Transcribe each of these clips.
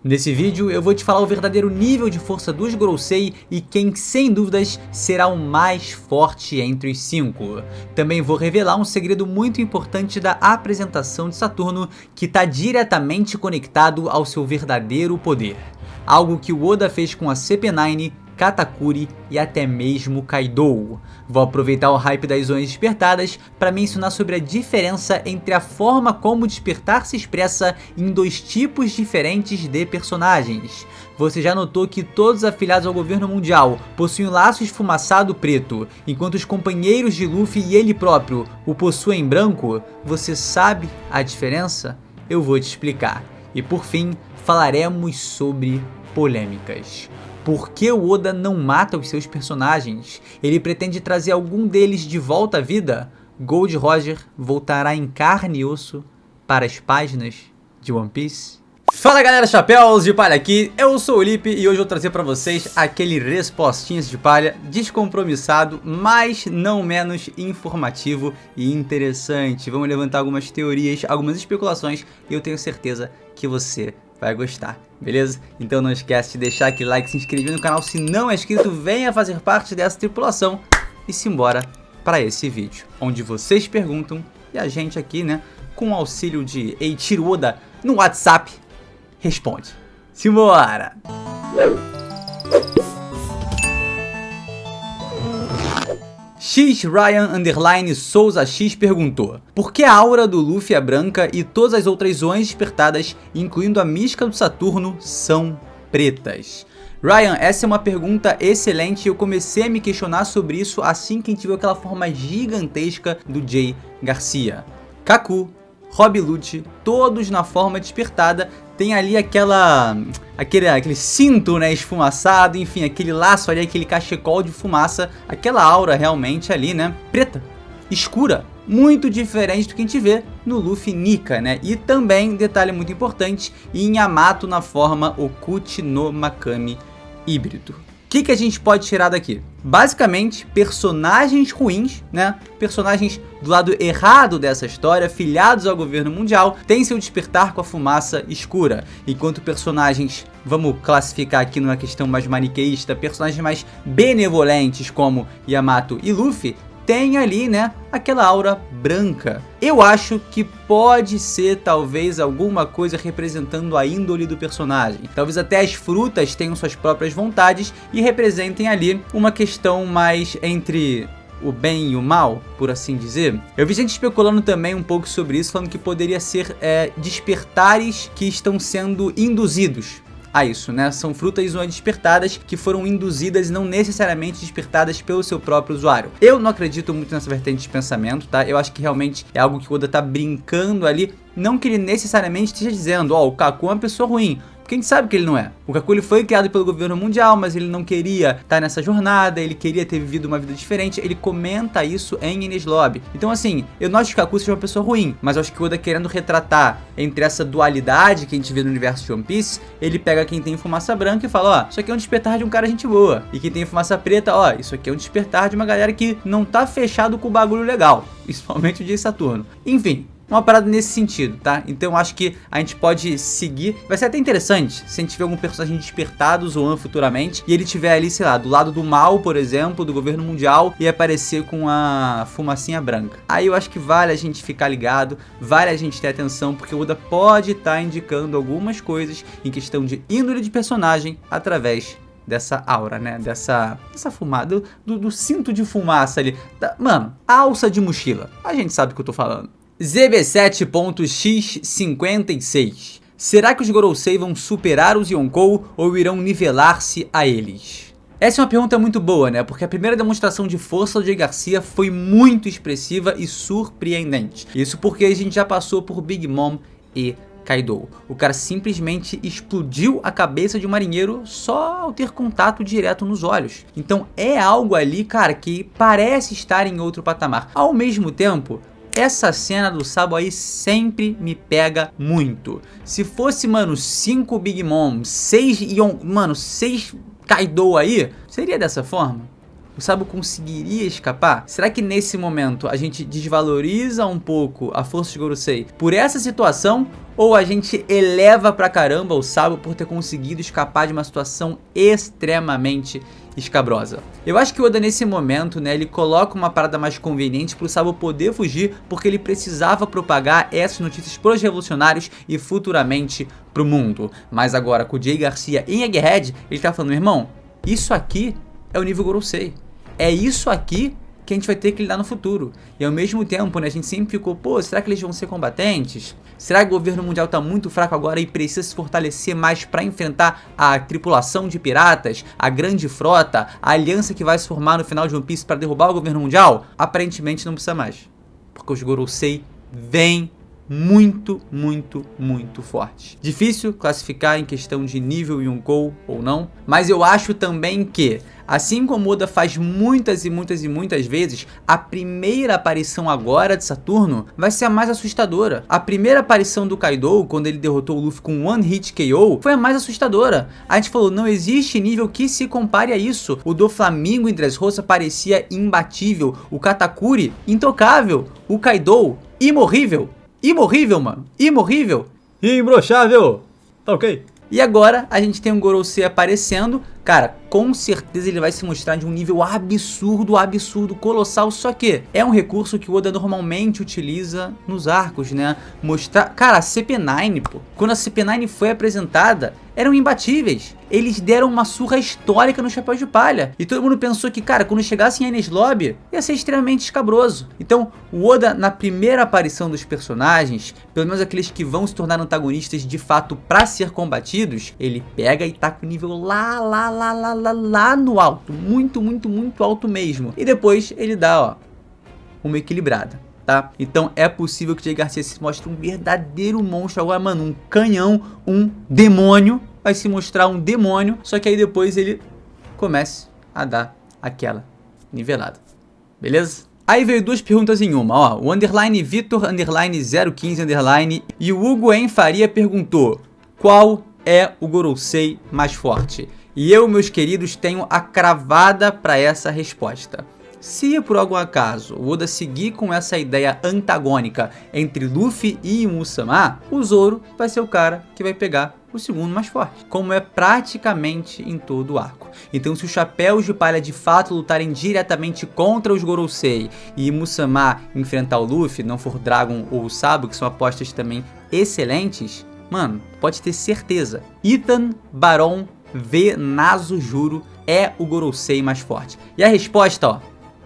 Nesse vídeo eu vou te falar o verdadeiro nível de força dos Gorosei e quem sem dúvidas será o mais forte entre os 5. Também vou revelar um segredo muito importante da apresentação de Saturno que está diretamente conectado ao seu verdadeiro poder. Algo que o Oda fez com a CP9, Katakuri e até mesmo Kaido. Vou aproveitar o hype das zonas despertadas para mencionar sobre a diferença entre a forma como o despertar se expressa em dois tipos diferentes de personagens. Você já notou que todos afiliados ao governo mundial possuem um laço esfumaçado preto, enquanto os companheiros de Luffy e ele próprio o possuem branco? Você sabe a diferença? Eu vou te explicar. E por fim, falaremos sobre polêmicas. Por que o Oda não mata os seus personagens? Ele pretende trazer algum deles de volta à vida? Gold Roger voltará em carne e osso para as páginas de One Piece? Fala galera, chapéus de palha aqui, eu sou o Lipe e hoje eu vou trazer para vocês aquele respostinhas de palha descompromissado, mas não menos informativo e interessante. Vamos levantar algumas teorias, algumas especulações e eu tenho certeza que você vai gostar, beleza? Então não esquece de deixar aquele like, se inscrever no canal se não é inscrito, venha fazer parte dessa tripulação e simbora para esse vídeo, onde vocês perguntam e a gente aqui, né, com o auxílio de Eiichiro Oda no WhatsApp, responde. Simbora! X Ryan _ Souza X perguntou: por que a aura do Luffy é branca e todas as outras zonas despertadas, incluindo a mística do Saturno, são pretas? Ryan, essa é uma pergunta excelente e eu comecei a me questionar sobre isso assim que a gente viu aquela forma gigantesca do Jay Garcia. Kaku, Rob Lucci, todos na forma despertada, tem ali aquele cinto, né, esfumaçado, enfim, aquele laço ali, aquele cachecol de fumaça, aquela aura realmente ali, né, preta, escura, muito diferente do que a gente vê no Luffy Nika, né, e também, detalhe muito importante, em Yamato na forma Okuchi no Makami híbrido. O que a gente pode tirar daqui? Basicamente, personagens ruins, né? Personagens do lado errado dessa história, filiados ao governo mundial, têm seu despertar com a fumaça escura. Enquanto personagens, vamos classificar aqui numa questão mais maniqueísta, personagens mais benevolentes como Yamato e Luffy, tem ali, né, aquela aura branca. Eu acho que pode ser talvez alguma coisa representando a índole do personagem. Talvez até as frutas tenham suas próprias vontades e representem ali uma questão mais entre o bem e o mal, por assim dizer. Eu vi gente especulando também um pouco sobre isso, falando que poderia ser despertares que estão sendo induzidos a isso, né? São frutas despertadas que foram induzidas e não necessariamente despertadas pelo seu próprio usuário. Eu não acredito muito nessa vertente de pensamento, tá? Eu acho que realmente é algo que o Oda tá brincando ali, não que ele necessariamente esteja dizendo, ó, o Kaku é uma pessoa ruim, porque a gente sabe que ele não é. O Kaku ele foi criado pelo governo mundial, mas ele não queria estar nessa jornada, ele queria ter vivido uma vida diferente, ele comenta isso em Enies Lobby. Então assim, eu não acho que o Kaku seja uma pessoa ruim, mas eu acho que o Oda querendo retratar entre essa dualidade que a gente vê no universo de One Piece, ele pega quem tem fumaça branca e fala, ó, isso aqui é um despertar de um cara gente boa. E quem tem fumaça preta, ó, isso aqui é um despertar de uma galera que não tá fechado com o bagulho legal, principalmente o de Saturno. Enfim, uma parada nesse sentido, tá? Então eu acho que a gente pode seguir. Vai ser até interessante se a gente tiver algum personagem despertado, Zoan, futuramente, e ele tiver ali, sei lá, do lado do mal, por exemplo, do governo mundial, e aparecer com a fumacinha branca. Aí eu acho que vale a gente ficar ligado, vale a gente ter atenção, porque o Oda pode estar indicando algumas coisas em questão de índole de personagem através dessa aura, né? Dessa fumaça, do cinto de fumaça ali. Mano, alça de mochila. A gente sabe do que eu tô falando. ZB7.x56. Será que os Gorosei vão superar os Yonkou ou irão nivelar-se a eles? Essa é uma pergunta muito boa, né? Porque a primeira demonstração de força do Jay Garcia foi muito expressiva e surpreendente. Isso porque a gente já passou por Big Mom e Kaido. O cara simplesmente explodiu a cabeça de um marinheiro só ao ter contato direto nos olhos. Então é algo ali, cara, que parece estar em outro patamar. Ao mesmo tempo, essa cena do Sabo aí sempre me pega muito. Se fosse, mano, 5 Big Mom, 6 Kaido aí, seria dessa forma? O Sabo conseguiria escapar? Será que nesse momento a gente desvaloriza um pouco a força de Gorosei por essa situação? ou a gente eleva pra caramba o Sabo por ter conseguido escapar de uma situação extremamente escabrosa. Eu acho que o Oda nesse momento, né, ele coloca uma parada mais conveniente pro Sabo poder fugir, porque ele precisava propagar essas notícias pros revolucionários e futuramente pro mundo. Mas agora com o Jay Garcia em Egghead, ele tá falando, meu irmão, isso aqui é o nível Gorosei. É isso aqui que a gente vai ter que lidar no futuro. E ao mesmo tempo, né, a gente sempre ficou, pô, será que eles vão ser combatentes? Será que o governo mundial tá muito fraco agora e precisa se fortalecer mais para enfrentar a tripulação de piratas, a grande frota, a aliança que vai se formar no final de One Piece para derrubar o governo mundial? Aparentemente não precisa mais, porque os Gorosei vêm muito forte. Difícil classificar em questão de nível Yonkou ou não, mas eu acho também que, assim como Oda faz muitas vezes, a primeira aparição agora de Saturno vai ser a mais assustadora. A primeira aparição do Kaido, quando ele derrotou o Luffy com One Hit KO, foi a mais assustadora. A gente falou, não existe nível que se compare a isso. O do Flamingo em Dressrosa parecia imbatível, o Katakuri intocável, o Kaido imorrível. Imorrível, mano. Imorrível. Imbrochável. Tá ok? E agora a gente tem um Gorosei aparecendo. Cara, com certeza ele vai se mostrar de um nível absurdo, colossal. Só que é um recurso que o Oda normalmente utiliza nos arcos, né? Mostrar... Cara, a CP9, pô. Quando a CP9 foi apresentada, eram imbatíveis. Eles deram uma surra histórica no Chapéu de Palha. E todo mundo pensou que, cara, quando chegasse em Enies Lobby, ia ser extremamente escabroso. Então, o Oda, na primeira aparição dos personagens, pelo menos aqueles que vão se tornar antagonistas de fato pra ser combatidos, ele pega e tá com o nível lá no alto. Muito alto mesmo. E depois ele dá, ó, uma equilibrada. Tá? Então é possível que o Jay Garcia se mostre um verdadeiro monstro. Agora, mano, um canhão, um demônio. Vai se mostrar um demônio. Só que aí depois ele comece a dar aquela nivelada. Beleza? Aí veio duas perguntas em uma, ó. O underline Vitor, underline 015, underline. E o Hugo M. Faria perguntou: qual é o Gorosei mais forte? E eu, meus queridos, tenho a cravada para essa resposta. Se por algum acaso o Oda seguir com essa ideia antagônica entre Luffy e Musama, o Zoro vai ser o cara que vai pegar o segundo mais forte, como é praticamente em todo o arco. Então, se os Chapéus de Palha de fato lutarem diretamente contra os Gorosei e Musama enfrentar o Luffy, não for Dragon ou o Sabo, que são apostas também excelentes, mano, pode ter certeza, Itan, Barón, V, Nazo, Juro é o Gorosei mais forte. E a resposta, ó,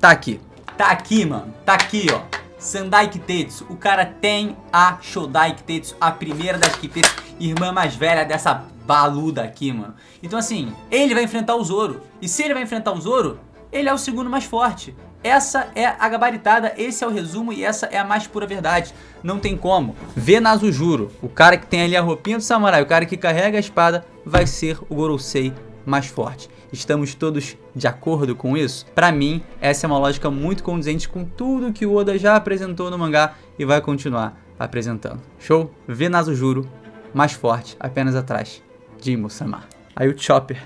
tá aqui. Tá aqui, mano. Tá aqui, ó. Sandai Kitetsu. O cara tem a Shodai Kitetsu, a primeira das Kitetsu, irmã mais velha dessa baluda aqui, mano. Então, assim, ele vai enfrentar o Zoro. E se ele vai enfrentar o Zoro, ele é o segundo mais forte. Essa é a gabaritada, esse é o resumo e essa é a mais pura verdade. Não tem como. Vê Nazo Juro, o cara que tem ali a roupinha do samurai, o cara que carrega a espada, vai ser o Gorosei mais forte. Estamos todos de acordo com isso? Pra mim, essa é uma lógica muito condizente com tudo que o Oda já apresentou no mangá e vai continuar apresentando. Show? Vê Nazo Juro mais forte, apenas atrás de Musama. Aí o Chopper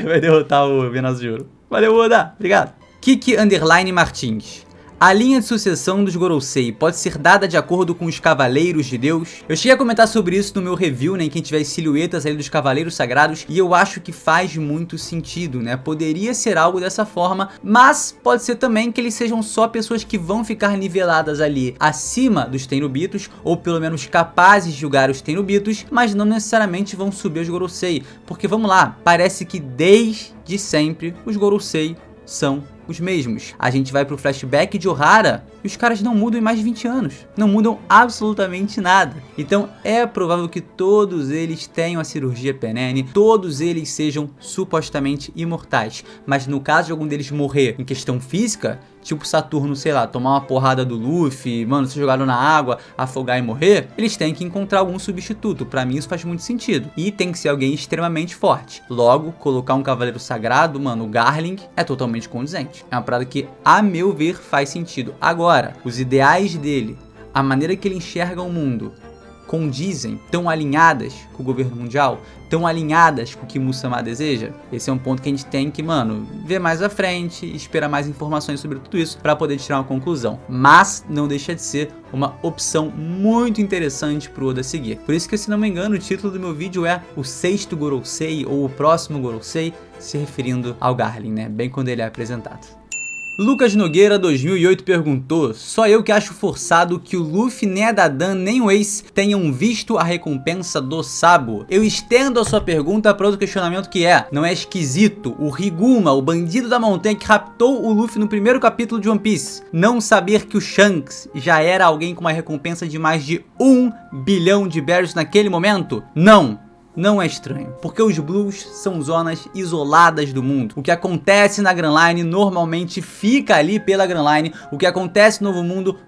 vai derrotar o Venazo Juro. Valeu, Oda. Obrigado. Kiki Underline Martins. A linha de sucessão dos Gorosei pode ser dada de acordo com os Cavaleiros de Deus? Eu cheguei a comentar sobre isso no meu review, né, em que a gente vê as silhuetas ali dos Cavaleiros Sagrados, e eu acho que faz muito sentido, né? Poderia ser algo dessa forma, mas pode ser também que eles sejam só pessoas que vão ficar niveladas ali acima dos Tenryubitos, ou pelo menos capazes de julgar os Tenryubitos, mas não necessariamente vão subir os Gorosei, porque vamos lá, parece que desde sempre os Gorosei são os mesmos. A gente vai pro flashback de Ohara e os caras não mudam em mais de 20 anos. Não mudam absolutamente nada. Então é provável que todos eles tenham a cirurgia Penene, todos eles sejam supostamente imortais. Mas no caso de algum deles morrer em questão física, tipo Saturno, sei lá, tomar uma porrada do Luffy, mano, ser jogado na água, afogar e morrer, eles têm que encontrar algum substituto. Pra mim isso faz muito sentido. E tem que ser alguém extremamente forte. Logo, colocar um cavaleiro sagrado, mano, o Garling, é totalmente condizente. É uma parada que, a meu ver, faz sentido. Agora, os ideais dele, a maneira que ele enxerga o mundo, condizem, tão alinhadas com o governo mundial, tão alinhadas com o que Must-Sama deseja? Esse é um ponto que a gente tem que, mano, ver mais à frente, esperar mais informações sobre tudo isso para poder tirar uma conclusão. Mas não deixa de ser uma opção muito interessante pro Oda seguir. Por isso que, se não me engano, o título do meu vídeo é o 6º Gorosei ou o próximo Gorosei, se referindo ao Garlin, né? Bem quando ele é apresentado. Lucas Nogueira 2008 perguntou: só eu que acho forçado que o Luffy, nem a Dadan, nem o Ace tenham visto a recompensa do Sabo. Eu estendo a sua pergunta para outro questionamento que é: não é esquisito o Higuma, o bandido da montanha que raptou o Luffy no primeiro capítulo de One Piece, não saber que o Shanks já era alguém com uma recompensa de mais de 1 bilhão de berries naquele momento? Não é estranho, porque os Blues são zonas isoladas do mundo. O que acontece na Grand Line normalmente fica ali pela Grand Line. O que acontece no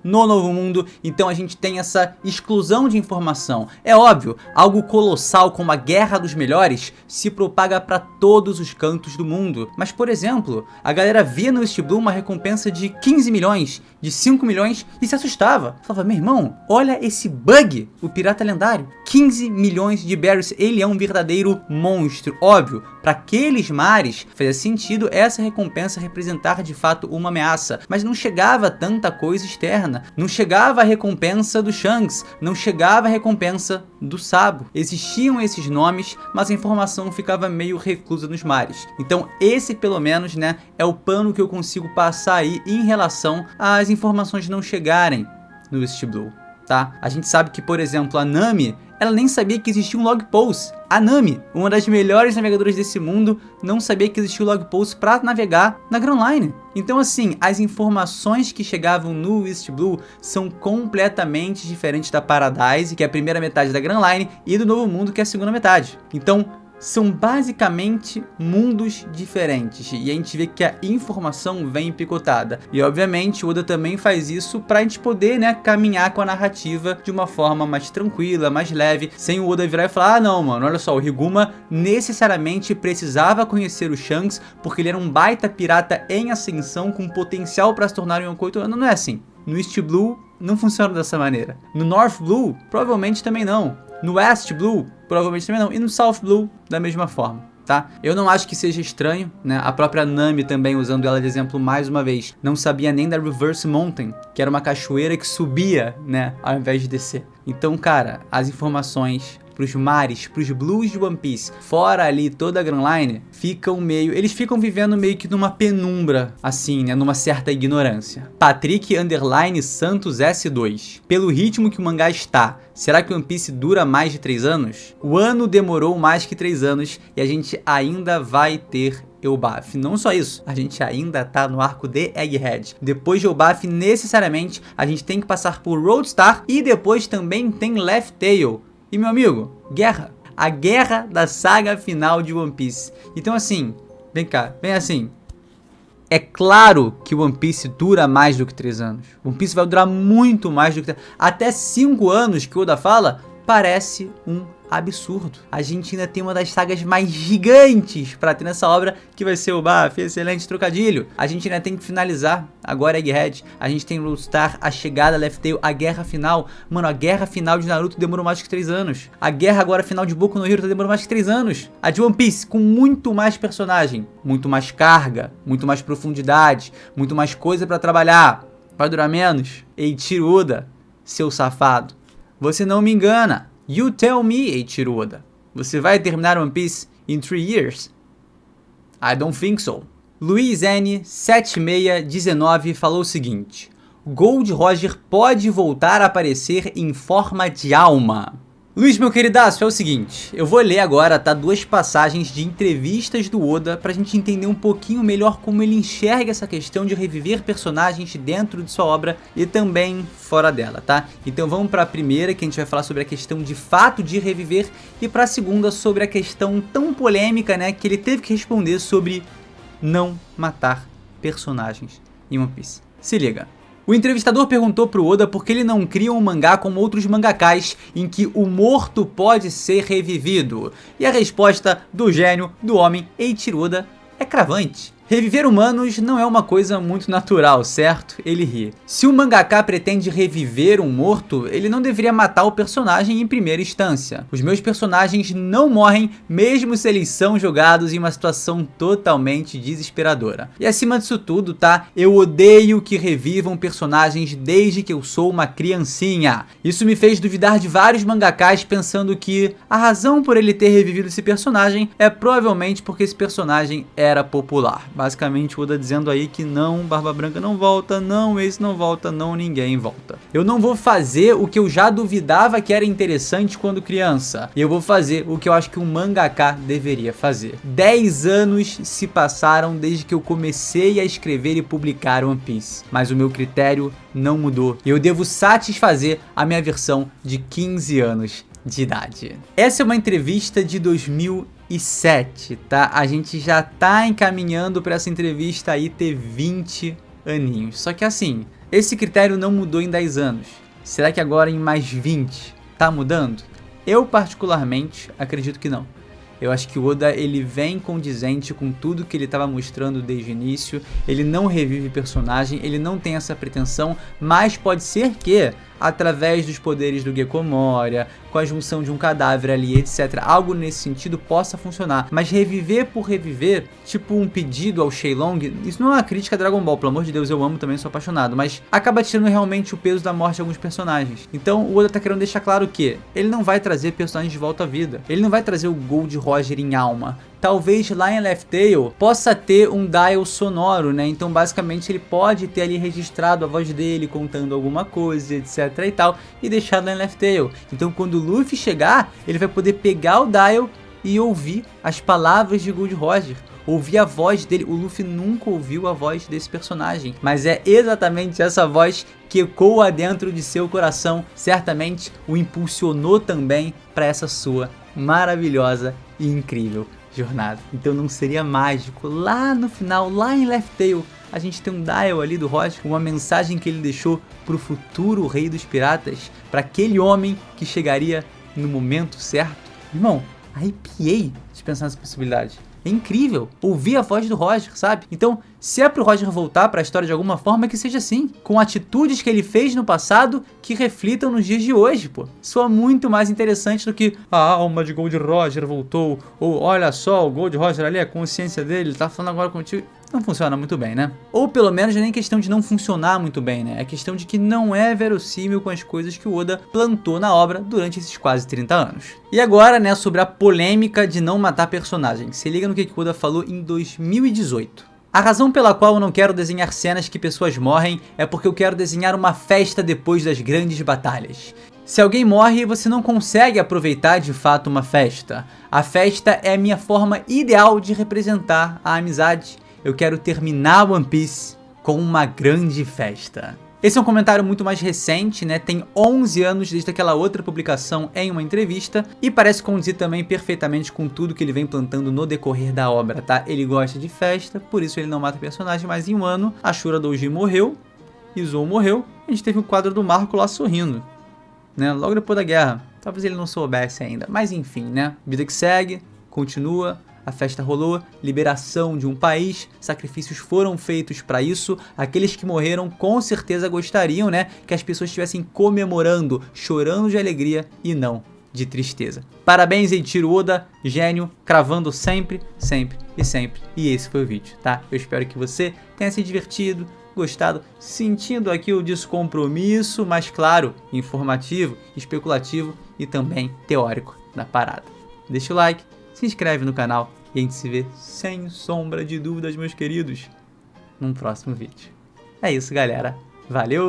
Novo Mundo, então a gente tem essa exclusão de informação. É óbvio, algo colossal como a Guerra dos Melhores se propaga para todos os cantos do mundo. Mas, por exemplo, a galera via no East Blue uma recompensa de 15 milhões, de 5 milhões e se assustava. Falava: meu irmão, olha esse bug, o pirata lendário. 15 milhões de berries, ele é um verdadeiro monstro. Óbvio, para aqueles mares fazia sentido essa recompensa representar de fato uma ameaça, mas não chegava tanta coisa externa, não chegava a recompensa do Shanks, não chegava a recompensa do Sabo. Existiam esses nomes, mas a informação ficava meio reclusa nos mares. Então esse, pelo menos, né, é o pano que eu consigo passar aí em relação às informações não chegarem no East Blue, tá? A gente sabe que, por exemplo, a Nami, ela nem sabia que existia um log post. A Nami, uma das melhores navegadoras desse mundo, não sabia que existia um log post para navegar na Grand Line. Então, assim, as informações que chegavam no East Blue são completamente diferentes da Paradise, que é a primeira metade da Grand Line, e do Novo Mundo, que é a segunda metade. Então, são basicamente mundos diferentes, e a gente vê que a informação vem picotada. E obviamente o Oda também faz isso pra gente poder, né, caminhar com a narrativa de uma forma mais tranquila, mais leve, sem o Oda virar e falar: ah não, mano, olha só, o Higuma necessariamente precisava conhecer o Shanks porque ele era um baita pirata em ascensão com potencial pra se tornar um Yonkou. Não é assim. No East Blue não funciona dessa maneira. No North Blue, provavelmente também não. No West Blue, provavelmente também não. E no South Blue, da mesma forma, tá? Eu não acho que seja estranho, né? A própria Nami também, usando ela de exemplo mais uma vez, não sabia nem da Reverse Mountain, que era uma cachoeira que subia, né, ao invés de descer. Então, cara, as informações pros mares, pros Blues de One Piece, fora ali toda a Grand Line, eles ficam vivendo meio que numa penumbra, assim, né, numa certa ignorância. Patrick Santos S2. Pelo ritmo que o mangá está, será que One Piece dura mais de 3 anos? O ano demorou mais que 3 anos e a gente ainda vai ter Elbaf. Não só isso, a gente ainda tá no arco de Egghead. Depois de Elbaf, necessariamente, a gente tem que passar por Roadstar e depois também tem Laugh Tale. E, meu amigo, guerra. A guerra da saga final de One Piece. Então, assim, vem cá, vem assim. É claro que One Piece dura mais do que 3 anos. One Piece vai durar muito mais do que 3 anos. Até 5 anos que o Oda fala, parece um absurdo. A gente ainda tem uma das sagas mais gigantes pra ter nessa obra, que vai ser o Baf. Excelente trocadilho. A gente ainda tem que finalizar agora Egghead. A gente tem Roadstar, a chegada, Laugh Tale, a guerra final. Mano, a guerra final de Naruto demorou mais que 3 anos. A guerra agora final de Boku no Hero demorou mais que 3 anos. A de One Piece, com muito mais personagem, muito mais carga, muito mais profundidade, muito mais coisa pra trabalhar. Vai durar menos? Eiichiro Oda, seu safado, você não me engana. You tell me, Eiichiro Oda. Você vai terminar One Piece in 3 years? I don't think so. Luiz N7619 falou o seguinte: Gold Roger pode voltar a aparecer em forma de alma. Luiz, meu queridaço, é o seguinte, eu vou ler agora, tá, 2 passagens de entrevistas do Oda pra gente entender um pouquinho melhor como ele enxerga essa questão de reviver personagens dentro de sua obra e também fora dela, tá? Então vamos pra primeira, que a gente vai falar sobre a questão de fato de reviver, e pra segunda sobre a questão tão polêmica, né, que ele teve que responder sobre não matar personagens em One Piece. Se liga. O entrevistador perguntou pro Oda por que ele não cria um mangá como outros mangakás em que o morto pode ser revivido. E a resposta do gênio, do homem, Eiichiro Oda, é cravante. Reviver humanos não é uma coisa muito natural, certo? Ele ri. Se um mangaka pretende reviver um morto, ele não deveria matar o personagem em primeira instância. Os meus personagens não morrem, mesmo se eles são jogados em uma situação totalmente desesperadora. E acima disso tudo, tá? Eu odeio que revivam personagens desde que eu sou uma criancinha. Isso me fez duvidar de vários mangakas pensando que a razão por ele ter revivido esse personagem é provavelmente porque esse personagem era popular. Basicamente o Oda dizendo aí que não, Barba Branca não volta, não, esse não volta, não, ninguém volta. Eu não vou fazer o que eu já duvidava que era interessante quando criança. E eu vou fazer o que eu acho que um mangaka deveria fazer. 10 anos se passaram desde que eu comecei a escrever e publicar One Piece. Mas o meu critério não mudou. E eu devo satisfazer a minha versão de 15 anos de idade. Essa é uma entrevista de 2007, tá? A gente já tá encaminhando para essa entrevista aí ter 20 aninhos. Só que assim, esse critério não mudou em 10 anos. Será que agora em mais 20 tá mudando? Eu particularmente acredito que não. Eu acho que o Oda ele vem condizente com tudo que ele estava mostrando desde o início. Ele não revive personagem, ele não tem essa pretensão, mas pode ser que através dos poderes do Gecko Moria, com a junção de um cadáver ali, etc, algo nesse sentido possa funcionar. Mas reviver por reviver, tipo um pedido ao Shenlong, isso não é uma crítica a Dragon Ball, pelo amor de Deus, eu amo também, sou apaixonado, mas acaba tirando realmente o peso da morte de alguns personagens. Então o Oda tá querendo deixar claro que ele não vai trazer personagens de volta à vida, ele não vai trazer o Gold Roger em alma. Talvez lá em Laugh Tale possa ter um dial sonoro, né? Então basicamente ele pode ter ali registrado a voz dele contando alguma coisa, etc e tal, e deixado lá em Laugh Tale. Então quando o Luffy chegar, ele vai poder pegar o dial e ouvir as palavras de Gold Roger, ouvir a voz dele. O Luffy nunca ouviu a voz desse personagem, mas é exatamente essa voz que ecoa dentro de seu coração, certamente o impulsionou também para essa sua maravilhosa e incrível jornada. Então não seria mágico lá no final, lá em Laugh Tale, a gente tem um dial ali do Roger, uma mensagem que ele deixou pro futuro rei dos piratas, para aquele homem que chegaria no momento certo? Irmão, arrepiei de pensar nessa possibilidade. É incrível ouvir a voz do Roger, sabe? Então, se é pro Roger voltar pra história de alguma forma, que seja assim, com atitudes que ele fez no passado que reflitam nos dias de hoje, pô. Soa muito mais interessante do que a alma de Gold Roger voltou, ou olha só, o Gold Roger ali, a consciência dele, tá falando agora contigo. Não funciona muito bem, né? Ou pelo menos nem questão de não funcionar muito bem, né? É questão de que não é verossímil com as coisas que o Oda plantou na obra durante esses quase 30 anos. E agora, né, sobre a polêmica de não matar personagens. Se liga no que o Oda falou em 2018. A razão pela qual eu não quero desenhar cenas que pessoas morrem é porque eu quero desenhar uma festa depois das grandes batalhas. Se alguém morre, você não consegue aproveitar de fato uma festa. A festa é a minha forma ideal de representar a amizade. Eu quero terminar One Piece com uma grande festa. Esse é um comentário muito mais recente, né? Tem 11 anos desde aquela outra publicação em uma entrevista e parece conduzir também perfeitamente com tudo que ele vem plantando no decorrer da obra, tá? Ele gosta de festa, por isso ele não mata personagem, mas em um ano Ashura Doji morreu, Izuo morreu, a gente teve um quadro do Marco lá sorrindo, né? Logo depois da guerra. Talvez ele não soubesse ainda, mas enfim, né? Vida que segue, continua. A festa rolou, liberação de um país, sacrifícios foram feitos para isso. Aqueles que morreram com certeza gostariam, né, que as pessoas estivessem comemorando, chorando de alegria e não de tristeza. Parabéns, Eiichiro Oda, gênio, cravando sempre, sempre e sempre. E esse foi o vídeo, tá? Eu espero que você tenha se divertido, gostado, sentindo aqui o descompromisso, mas claro, informativo, especulativo e também teórico da parada. Deixa o like, se inscreve no canal e a gente se vê sem sombra de dúvidas, meus queridos, num próximo vídeo. É isso, galera. Valeu!